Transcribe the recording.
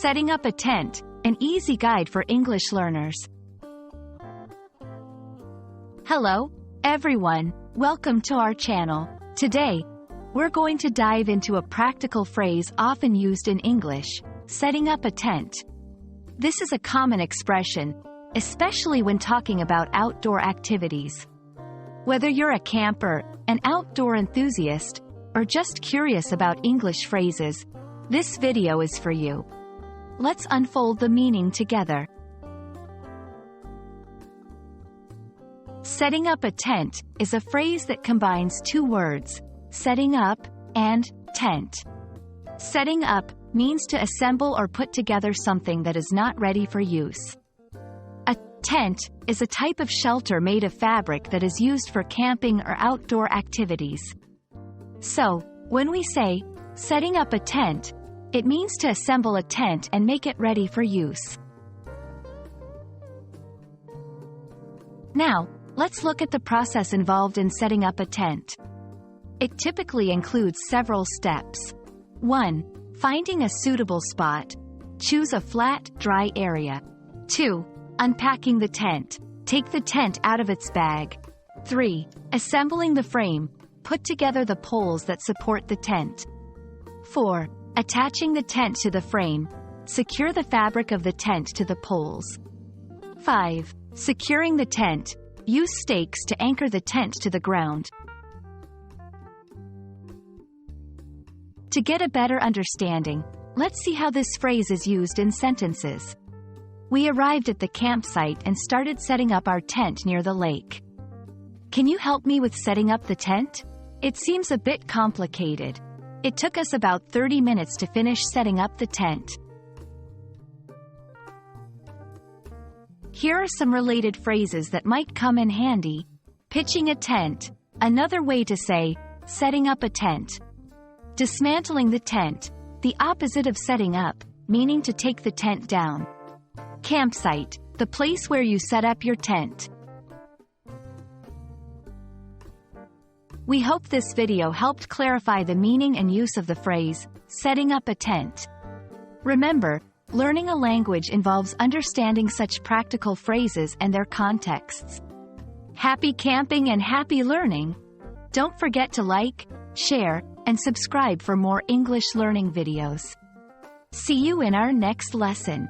Setting up a tent, an easy guide for English learners. Hello, everyone. Welcome to our channel. Today, we're going to dive into a practical phrase often used in English, setting up a tent. This is a common expression, especially when talking about outdoor activities. Whether you're a camper, an outdoor enthusiast, or just curious about English phrases, this video is for you. Let's unfold the meaning together. Setting up a tent is a phrase that combines two words, setting up and tent. Setting up means to assemble or put together something that is not ready for use. A tent is a type of shelter made of fabric that is used for camping or outdoor activities. So, when we say, setting up a tent, it means to assemble a tent and make it ready for use. Now, let's look at the process involved in setting up a tent. It typically includes several steps. 1. Finding a suitable spot. Choose a flat, dry area. 2. Unpacking the tent. Take the tent out of its bag. 3. Assembling the frame. Put together the poles that support the tent. 4. Attaching the tent to the frame. Secure the fabric of the tent to the poles. 5. Securing the tent. Use stakes to anchor the tent to the ground. To get a better understanding, let's see how this phrase is used in sentences. We arrived at the campsite and started setting up our tent near the lake. Can you help me with setting up the tent? It seems a bit complicated. It took us about 30 minutes to finish setting up the tent. Here are some related phrases that might come in handy. Pitching a tent, another way to say, setting up a tent. Dismantling the tent, the opposite of setting up, meaning to take the tent down. Campsite, the place where you set up your tent. We hope this video helped clarify the meaning and use of the phrase, setting up a tent. Remember, learning a language involves understanding such practical phrases and their contexts. Happy camping and happy learning! Don't forget to like, share, and subscribe for more English learning videos. See you in our next lesson.